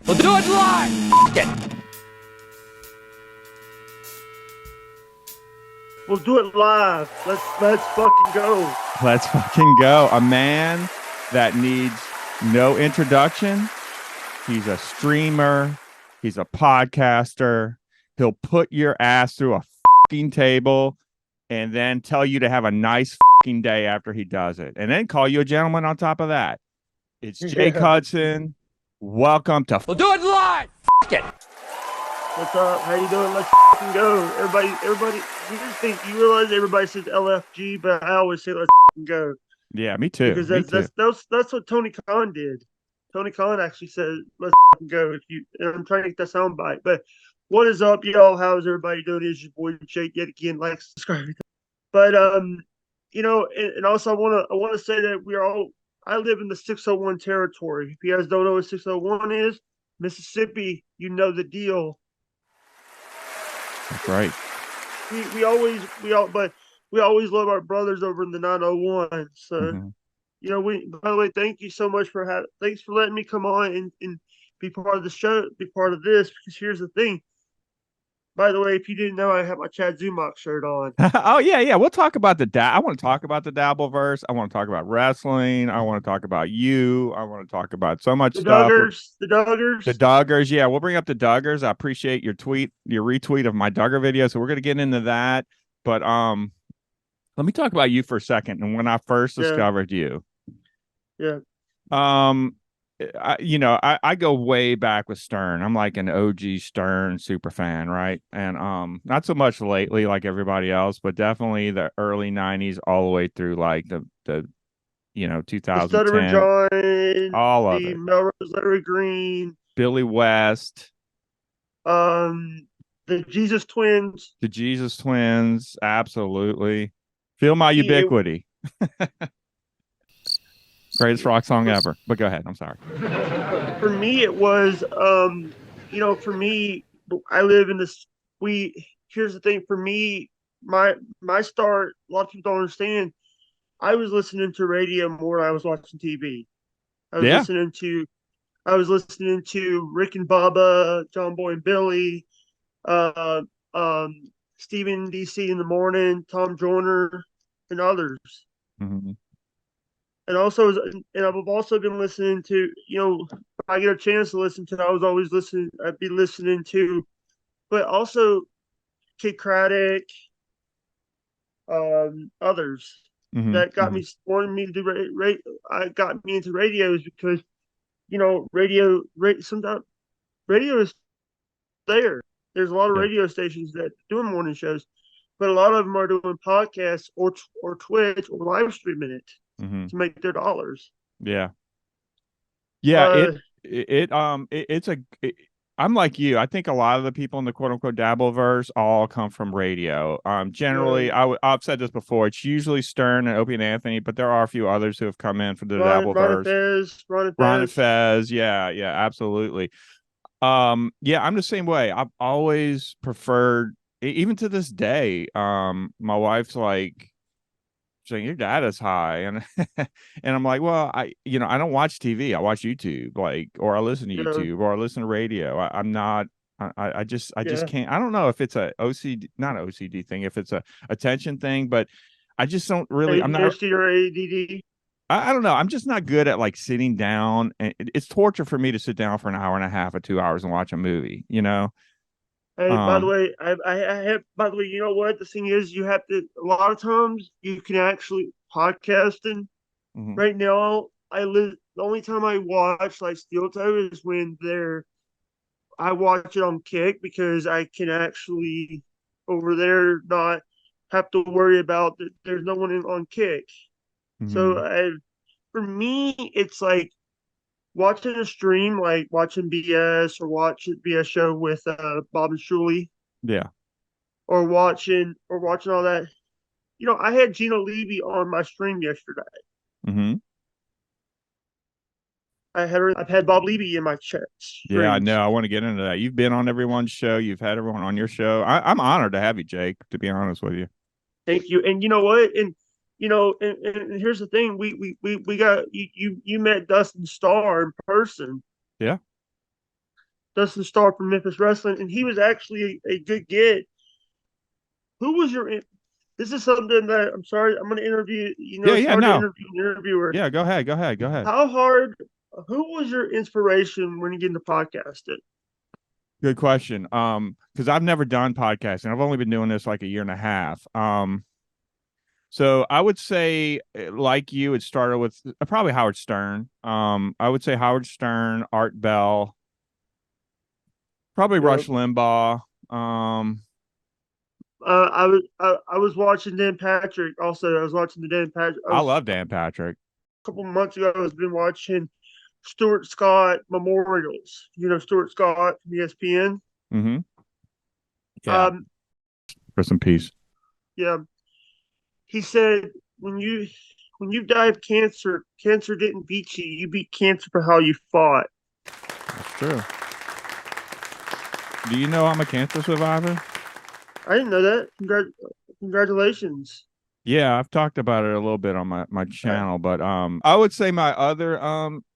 We'll do it live. F it. We'll do it live. Let's fucking go. Let's fucking go. A man that needs no introduction. He's a streamer. He's a podcaster. He'll put your ass through a fucking table and then tell you to have a nice fucking day after he does it. And then call you a gentleman on top of that. It's Jake Hudson. Welcome to We'll do it live. F it. What's up? How you doing? Let's fucking go. Everybody. You realize everybody says LFG, but I always say let's fucking go. Yeah, me too. Because that's what Tony Khan did. Tony Khan actually said let's fucking go. And I'm trying to get that sound bite. But what is up, y'all? How's everybody doing? It's your boy Jake yet again. Like, subscribe. But you know, and also I wanna say that I live in the 601 territory. If you guys don't know what 601 is, Mississippi, you know the deal. That's right. We always love our brothers over in the 901. So you know, by the way, thank you so much thanks for letting me come on and be part of the show, be part of this, because here's the thing. By the way, if you didn't know, I have my Chad Zumach shirt on. Oh, yeah. We'll talk about I want to talk about the Dabbleverse. I want to talk about wrestling. I want to talk about you. I want to talk about so much stuff. The Duggars. The Duggars. Yeah, we'll bring up the Duggars. I appreciate your retweet of my Duggar video. So we're going to get into that. But let me talk about you for a second. And when I first discovered you. Yeah. I go way back with Stern. I'm like an OG Stern super fan, right? And not so much lately like everybody else, but definitely the early 90s all the way through like the 2010. Stuttering John, all of it. Melrose Larry Green, Billy West, the Jesus Twins. The Jesus Twins, absolutely. Feel My Ubiquity. Greatest rock song ever. But go ahead. I'm sorry. For me, it was, for me, I live in this. Here's the thing. For me, my start. A lot of people don't understand. I was listening to radio more than I was watching TV. I was listening to Rick and Bubba, John Boy and Billy, Stephen DC in the morning, Tom Joyner, and others. Mm-hmm. And I've also been listening to, if I get a chance to listen to, I'd be listening to, but also Kid Craddock, others that got me, wanted me to do, got me into radios because, sometimes radio is there. There's a lot of radio stations that doing morning shows, but a lot of them are doing podcasts or Twitch or live streaming it. To make their dollars. Yeah. I'm like you. I think a lot of the people in the quote unquote Dabbleverse all come from radio. Generally, I've said this before. It's usually Stern and Opie and Anthony, but there are a few others who have come in from the Dabbleverse. Ron and Fez. Yeah, absolutely. I'm the same way. I've always preferred, even to this day. My wife's like, saying your data's high, and and I'm like, well, I don't watch TV. I watch YouTube, or I listen to YouTube, or I listen to radio. I just can't. I don't know if it's a not an OCD thing, if it's a attention thing, but I just don't really. I'm not ADD. I don't know. I'm just not good at sitting down, and it's torture for me to sit down for an hour and a half or 2 hours and watch a movie. Hey, by the way, I have. By the way, you know what the thing is? You have to. A lot of times, you can actually podcasting. Right now, the only time I watch Steel Toe is when I watch it on Kick because I can actually over there not have to worry about that. There's no one on Kick, so for me, it's like watching a stream, like watching BS or watching BS show with Bob and Shuley. Yeah. Or watching all that. I had Gina Levy on my stream yesterday. I've had Bob Levy in my chat. Yeah, I know. I want to get into that. You've been on everyone's show. You've had everyone on your show. I'm honored to have you, Jake, to be honest with you. Thank you. And you know what? And here's the thing. We got you met Dustin Starr in person. Yeah. Dustin Starr from Memphis Wrestling, and he was actually a good get. Who was your? This is something that I'm sorry. I'm going to interview. You know, it's hard to interview an interviewer. Yeah, go ahead. How hard? Who was your inspiration when you get into podcasting? Good question. Because I've never done podcasting. I've only been doing this like a year and a half. So I would say, like you, it started with probably Howard Stern. I would say Howard Stern, Art Bell, probably Rush Limbaugh. I was watching Dan Patrick. Also, I was watching the Dan Patrick. I love Dan Patrick. A couple of months ago, I was been watching Stuart Scott Memorials. You know Stuart Scott from ESPN. Mm-hmm. Yeah. Rest in peace. Yeah. He said, when you died of cancer, cancer didn't beat you. You beat cancer for how you fought. That's true. Do you know I'm a cancer survivor? I didn't know that. Congratulations. Yeah, I've talked about it a little bit on my channel, but I would say my other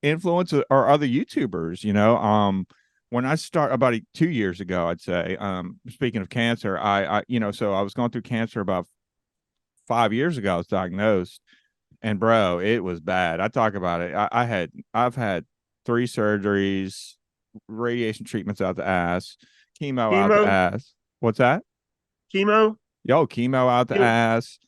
influences are other YouTubers, you know. When I start about 2 years ago, I'd say, speaking of cancer, I so I was going through cancer about 5 years ago. I was diagnosed, and bro, it was bad. I talk about it. I've had 3 surgeries, radiation treatments out the ass, chemo out the ass. What's that? Chemo? Chemo out the ass.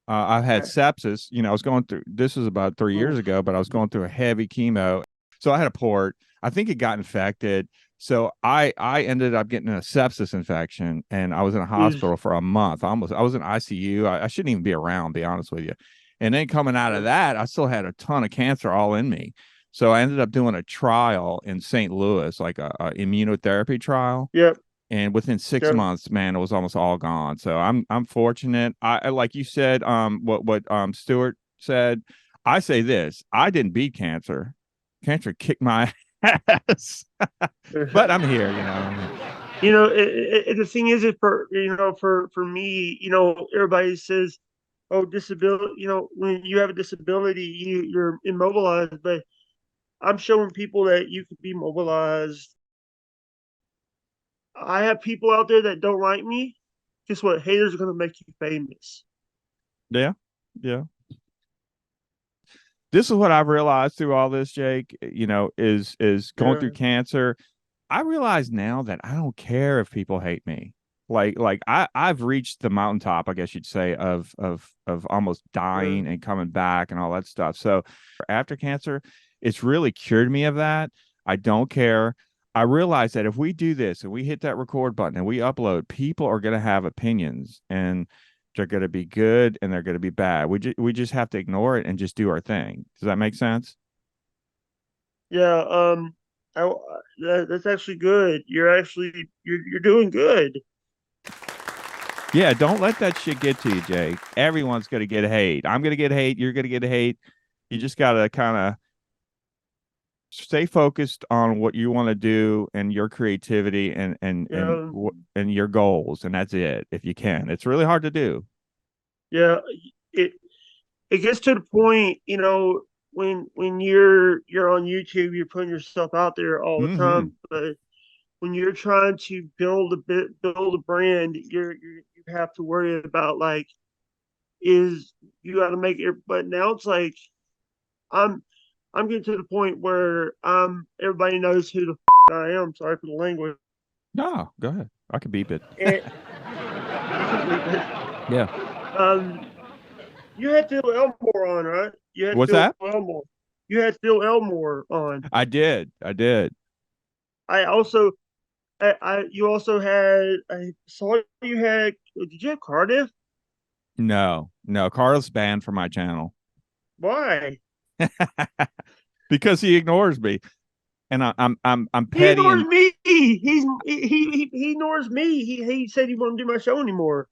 I've had sepsis. You know, I was going through, this was about 3 years ago, but I was going through a heavy chemo. So I had a port. I think it got infected. So I ended up getting a sepsis infection, and I was in a hospital for a month. I was in ICU. I shouldn't even be around, to be honest with you. And then coming out of that, I still had a ton of cancer all in me. So I ended up doing a trial in St. Louis, like a immunotherapy trial. Yep. And within 6 months, man, it was almost all gone. So I'm fortunate. I like you said, what Stuart said. I say this: I didn't beat cancer. Cancer kicked my ass, but I'm here. You know. You know, the thing is, for me, you know, everybody says, "Oh, disability." You know, when you have a disability, you're immobilized. But I'm showing people that you can be mobilized. I have people out there that don't like me. Guess what? Haters are going to make you famous. Yeah. This is what I've realized through all this, Jake, you know, is going through cancer. I realize now that I don't care if people hate me. Like I've reached the mountaintop, I guess you'd say, of almost dying and coming back and all that stuff. So after cancer, it's really cured me of that. I don't care. I realize that if we do this and we hit that record button and we upload, people are going to have opinions, and they're going to be good and they're going to be bad. We just have to ignore it and just do our thing. Does that make sense? Yeah. That's actually good. You're doing good. Yeah. Don't let that shit get to you, Jake. Everyone's going to get hate. I'm going to get hate. You're going to get hate. You just got to kind of stay focused on what you want to do and your creativity and your goals, and that's it. If you can, it's really hard to do. Yeah, it gets to the point, you know, when you're on YouTube, you're putting yourself out there all the time, but when you're trying to build a brand, you have to worry about, like, you got to make it. But now it's like I'm getting to the point where everybody knows who the I am. Sorry for the language. No, go ahead. I can beep it. Yeah. You had Phil Elmore on, right? What's that? Elmore. You had Phil Elmore on. I did. I also you also had, I saw you had, did you have Cardiff? No. Carl's banned from my channel. Why? Because he ignores me, and I'm petty. He ignores me. He ignores me. He said he won't do my show anymore.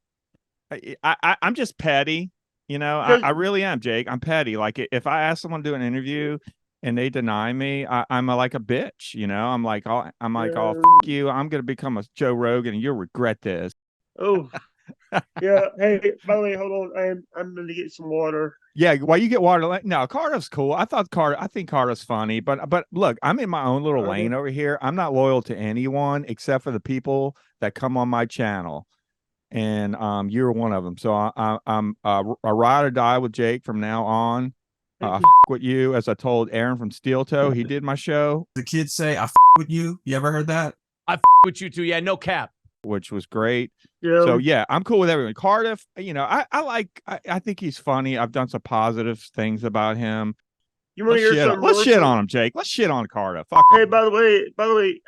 I'm just petty, you know. I really am, Jake. I'm petty. Like, if I ask someone to do an interview and they deny me, I'm like a bitch, you know. I'm like, oh, fuck you. I'm gonna become a Joe Rogan, and you'll regret this. Oh, Yeah. Hey, by the way, hold on. I'm gonna get some water. Yeah, while you get water, no, Cardiff's cool. I think Cardiff's funny, but look, I'm in my own little lane over here. I'm not loyal to anyone except for the people that come on my channel, and you're one of them. So I'm a ride or die with Jake from now on. With you, as I told Aaron from Steel Toe, he did my show. The kids say I with you. You ever heard that? I with you too. Yeah, no cap. Which was great. Yeah. So yeah, I'm cool with everyone. Cardiff, I think he's funny. I've done some positive things about him. You want to hear something? Let's shit on him, Jake. Let's shit on Cardiff. Fuck hey, him. by the way,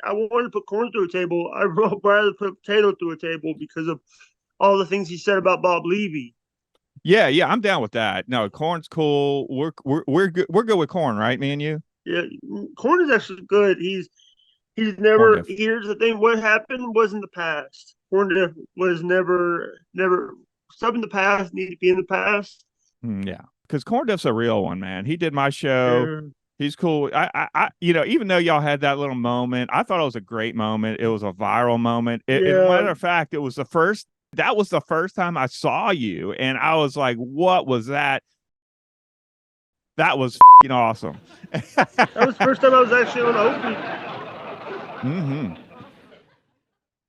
I wanted to put corn through a table. I'd rather put potato through a table because of all the things he said about Bob Levy. Yeah, I'm down with that. No, corn's cool. We're good. We're good with corn, right? Me and you. Yeah, corn is actually good. He's never. Here's the thing: what happened was in the past. Corn was never stuff in the past need to be in the past. Yeah, because Corn Diff's a real one, man. He did my show. Yeah. He's cool. I even though y'all had that little moment, I thought it was a great moment. It was a viral moment. Matter of fact, it was the first. That was the first time I saw you, and I was like, "What was that?" That was awesome. That was the first time I was actually on Opie. Mm-hmm.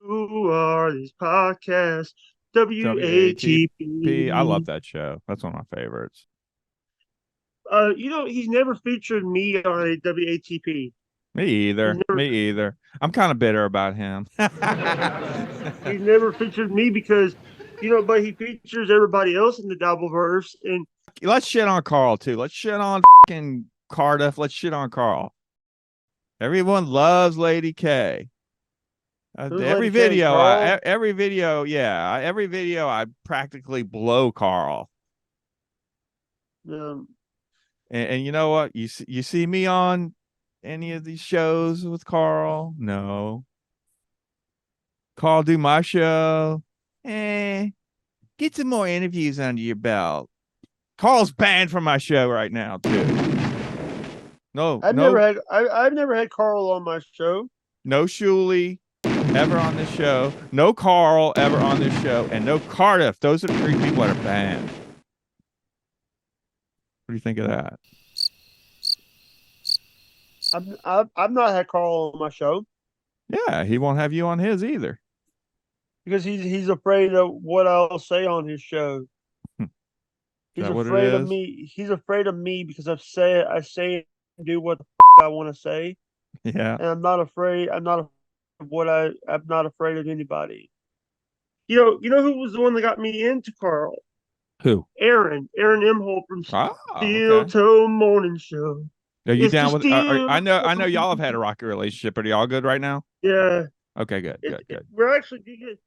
Who are these podcasts? WATP. I love that show. That's one of my favorites. He's never featured me on a WATP. Me either. I'm kind of bitter about him. He's never featured me because, but he features everybody else in the Dabbleverse. And let's shit on Carl too. Let's shit on fucking Cardiff. Let's shit on Carl. Everyone loves Lady K. Every video, I practically blow Carl. And you know what? You see me on any of these shows with Carl? No. Carl do my show. Get some more interviews under your belt. Carl's banned from my show right now too. No, I've never had Carl on my show. No Shuley ever on this show. No Carl ever on this show, and no Cardiff. Those are the three people that are banned. What do you think of that? I've not had Carl on my show. Yeah, he won't have you on his either. Because he's afraid of what I'll say on his show. He's afraid of me. He's afraid of me because I say and do what the I want to say. Yeah. And I'm not afraid. I'm not afraid of anybody. You know who was the one that got me into Carl? Who? Aaron Imholt from Steel Toe Morning Show. Are you down with? I know y'all have had a rocky relationship. Are y'all good right now? Yeah. Okay, good. We're actually good.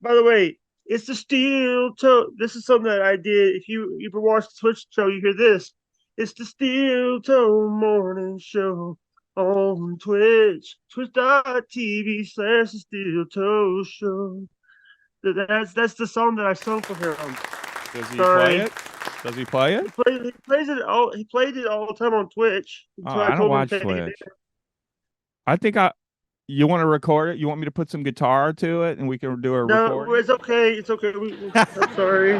By the way, it's the Steel Toe. This is something that I did. If you ever watch the Twitch show, you hear this. It's the Steel Toe Morning Show on Twitch. Twitch.tv/the Steel Toe Show. That's the song that I sung for him. Does he play it? Does he play it? He plays it all. He played it all the time on Twitch. I don't watch Twitch. I think you want to record it? You want me to put some guitar to it and we can do a recording? No, it's okay. It's okay. I'm sorry.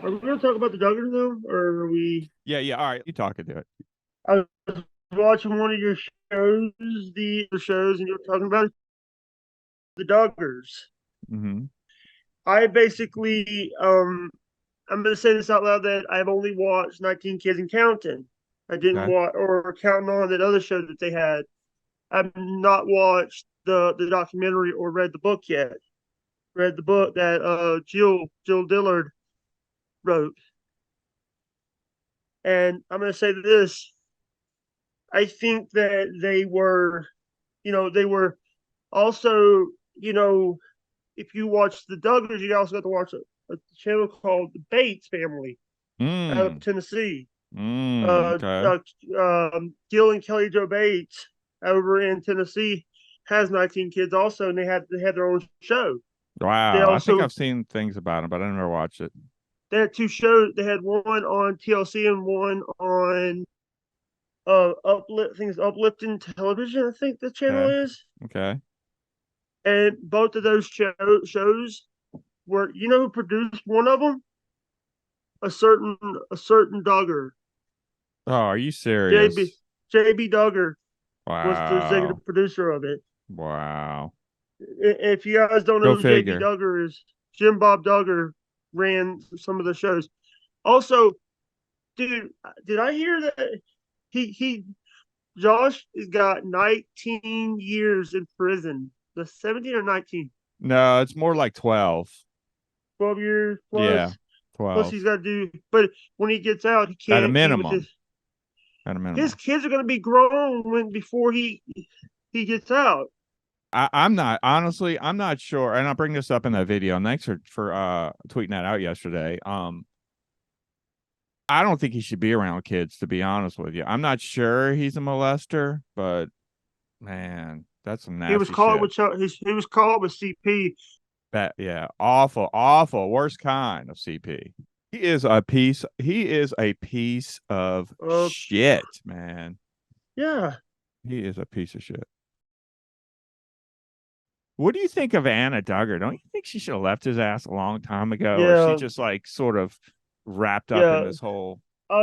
Are we going to talk about the Duggars though, or are we? Yeah. All right, you talking to it. I was watching one of your shows, and you were talking about the Duggars. Mm-hmm. I basically, I'm going to say this out loud that I've only watched 19 Kids and Counting. I didn't watch or counting on that other show that they had. I've not watched the documentary or read the book yet. Read the book that Jill Dillard wrote. And I'm going to say this. I think that they were also, if you watch the Duggars, you also got to watch a channel called The Bates Family out of Tennessee. Okay. Gil and Kelly Jo Bates over in Tennessee has 19 kids also, and they had their own show. Wow. I think I've seen things about them, but I never watched it. They had two shows. They had one on TLC and one on Uplifting Television, I think the channel is. Okay. And both of those shows were, you know who produced one of them? A certain Duggar. Oh, are you serious? JB Duggar was the Wow. executive producer of it. Wow. If you guys don't know who JB Duggar is, Jim Bob Duggar ran some of the shows. Also, dude, did I hear that Josh has got 19 years in prison? The 17 or 19? No, it's more like 12. 12 years plus. Yeah, 12. Plus he's got to do, but when he gets out, he can't. At a minimum. His kids are going to be grown before he gets out. I'm not sure, and I'll bring this up in that video. And thanks for tweeting that out yesterday. I don't think he should be around kids, to be honest with you. I'm not sure he's a molester, but man, that's some nasty He was caught shit. he was caught with CP. Awful, worst kind of CP. He is a piece of shit, man. Yeah. He is a piece of shit. What do you think of Anna Duggar? Don't you think she should have left his ass a long time ago? Yeah. Or she just like sort of wrapped up in this whole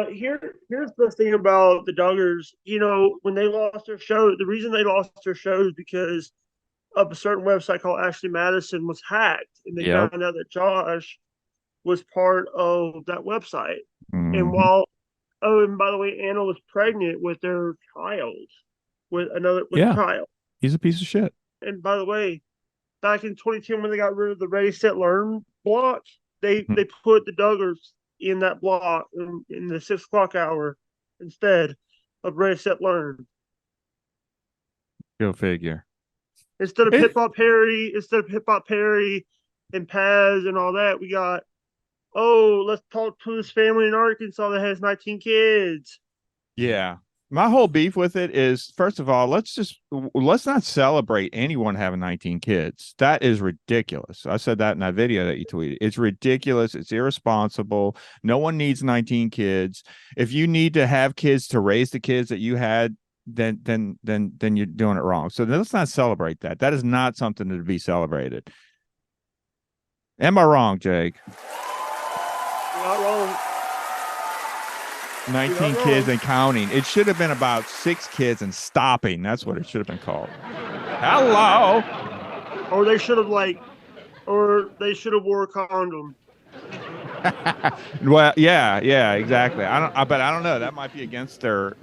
here's the thing about the Duggars. You know, when they lost their show, the reason they lost their show is because of a certain website called Ashley Madison was hacked, and they found out that Josh was part of that website. Mm-hmm. And and by the way, Anna was pregnant with their child, with a child. He's a piece of shit. And by the way, back in 2010 when they got rid of the Ready Set Learn block, they put the Duggars in that block in the 6 o'clock hour instead of Ready Set Learn. Go figure. Instead of Hip Hop Harry and Paz and all that, we got, let's talk to this family in Arkansas that has 19 kids. Yeah. My whole beef with it is, first of all, let's not celebrate anyone having 19 kids. That is ridiculous. I said that in that video that you tweeted. It's ridiculous. It's irresponsible. No one needs 19 kids. If you need to have kids to raise the kids that you had, then you're doing it wrong. So let's not celebrate that. That is not something to be celebrated. Am I wrong, Jake? You're not wrong. 19 kids and counting. It should have been about 6 kids and stopping. That's what it should have been called. Hello. Or they should have wore a condom. Well, yeah, exactly. But I don't know. That might be against their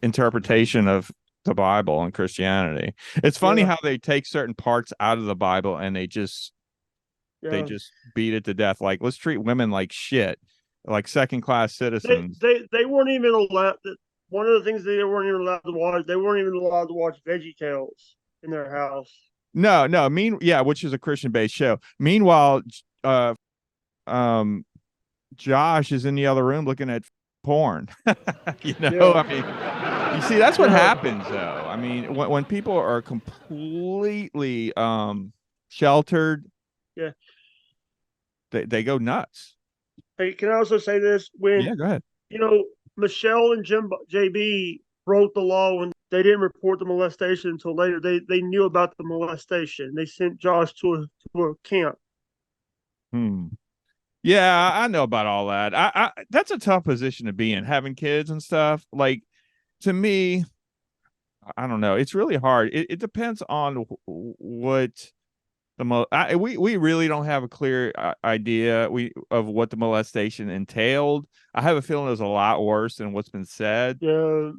interpretation of the Bible and Christianity. It's funny how they take certain parts out of the Bible and they just beat it to death. Like, let's treat women like shit. Like second-class citizens. They weren't even allowed. One of the things they weren't even allowed to watch. They weren't even allowed to watch VeggieTales in their house. No. Which is a Christian-based show. Meanwhile, Josh is in the other room looking at porn. I mean, you see, that's what happens, though. I mean, when people are completely sheltered, they go nuts. Hey, can I also say this? Go ahead. Michelle and JB broke the law when they didn't report the molestation until later. They knew about the molestation. They sent Josh to a camp. Yeah, I know about all that. I that's a tough position to be in, having kids and stuff. Like, to me, I don't know. It's really hard. It depends on what we really don't have a clear idea of what the molestation entailed. I have a feeling it was a lot worse than what's been said. Yeah.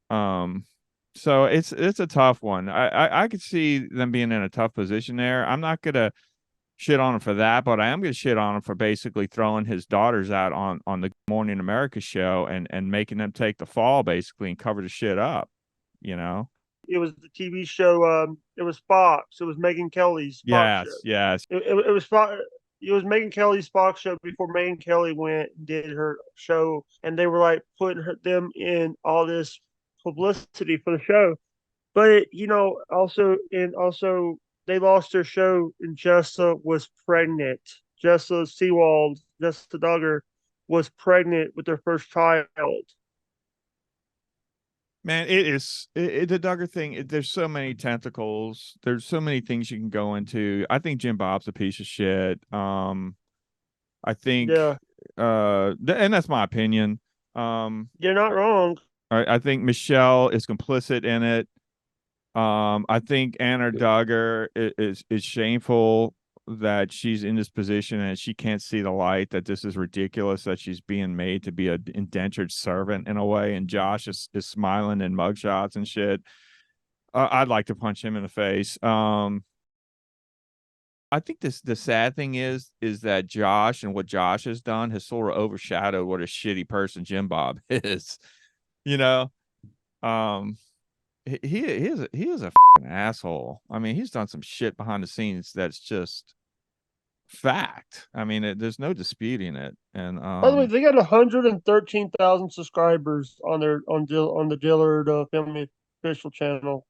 So it's a tough one. I could see them being in a tough position there. I'm not gonna shit on him for that, but I am gonna shit on him for basically throwing his daughters out on the Good Morning America show and making them take the fall basically and cover the shit up. It was the TV show. It was Fox. It was Megyn Kelly's Fox show. Yes. It was Fox. It was Megyn Kelly's Fox show before Megyn Kelly went and did her show, and they were like putting them in all this publicity for the show. But also they lost their show, and Jessa was pregnant. Jessa Duggar was pregnant with their first child. Man, the Duggar thing. There's so many tentacles. There's so many things you can go into. I think Jim Bob's a piece of shit. I think, Yeah, and that's my opinion. you're not wrong. I think Michelle is complicit in it. I think Anna Duggar is shameful that she's in this position and she can't see the light, that this is ridiculous, that she's being made to be an indentured servant in a way, and Josh is smiling in mugshots and shit. I'd like to punch him in the face. I think the sad thing is that Josh and what Josh has done has sort of overshadowed what a shitty person Jim Bob is. You know, he is a fucking asshole. I mean, he's done some shit behind the scenes that's just fact. I mean, there's no disputing it. And By the way, they got 113,000 subscribers on the Dillard Family official channel.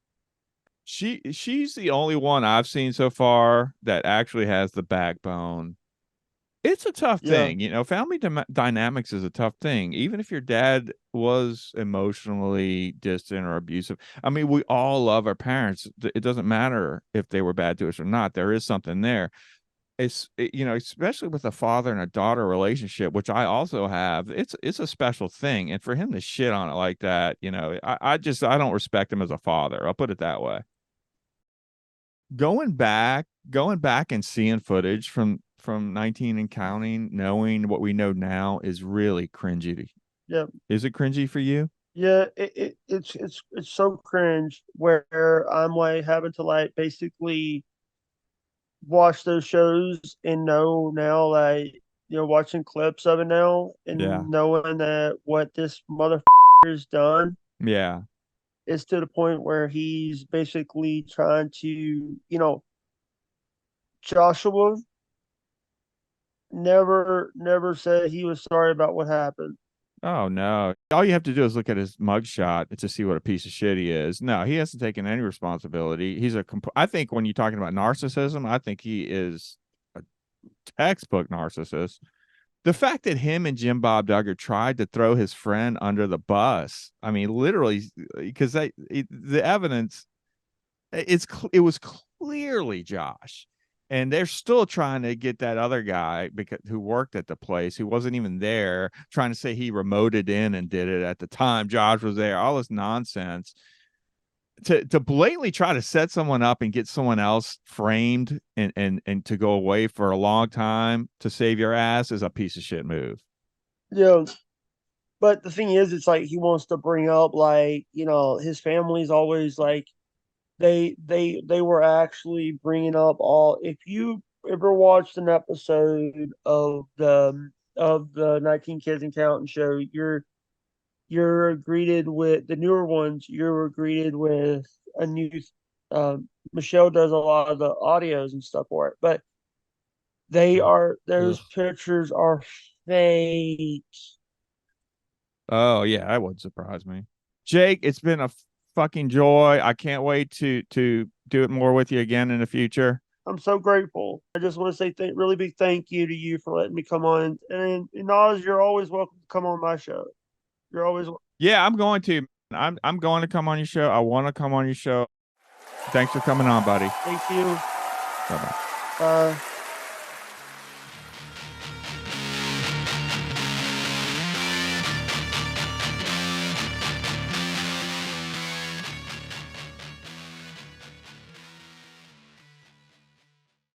She's the only one I've seen so far that actually has the backbone. It's a tough thing, you know. Family dynamics is a tough thing, even if your dad was emotionally distant or abusive. I mean, we all love our parents. It doesn't matter if they were bad to us or not. There is something there. You know, especially with a father and a daughter relationship, which I also have. It's a special thing, and for him to shit on it like that, you know, I don't respect him as a father. I'll put it that way. Going back and seeing footage from 19 and counting, knowing what we know now, is really cringy. Yeah. Is it cringy for you? Yeah, it's so cringe where I'm like having to like basically watch those shows and know now, like, you know, watching clips of it now and knowing that what this motherfucker has done. Yeah. Is to the point where he's basically trying to, you know, Joshua never said he was sorry about what happened. Oh no. All you have to do is look at his mugshot to see what a piece of shit he is. No, he hasn't taken any responsibility. I think when you're talking about narcissism, I think he is a textbook narcissist. The fact that him and Jim Bob Duggar tried to throw his friend under the bus, I mean, literally, because the evidence, it was clearly Josh, and they're still trying to get that other guy who worked at the place, who wasn't even there, trying to say he remoted in and did it at the time Josh was there. All this nonsense. To blatantly try to set someone up and get someone else framed and to go away for a long time to save your ass is a piece of shit move. Yeah. But the thing is, it's like he wants to bring up, like, you know, his family's always like, they were actually bringing up all. If you ever watched an episode of the 19 Kids and Counting show, you're greeted with the newer ones. You're greeted with a new. Michelle does a lot of the audios and stuff for it, but those pictures are fake. Oh yeah, that wouldn't surprise me. Jake, it's been a fucking joy. I can't wait to do it more with you again in the future. I'm so grateful. I just want to say really big thank you to you for letting me come on. And Noz, you're always welcome to come on my show. You're always welcome. Yeah, I'm going to. I'm going to come on your show. I want to come on your show. Thanks for coming on, buddy. Thank you. Bye-bye. Bye.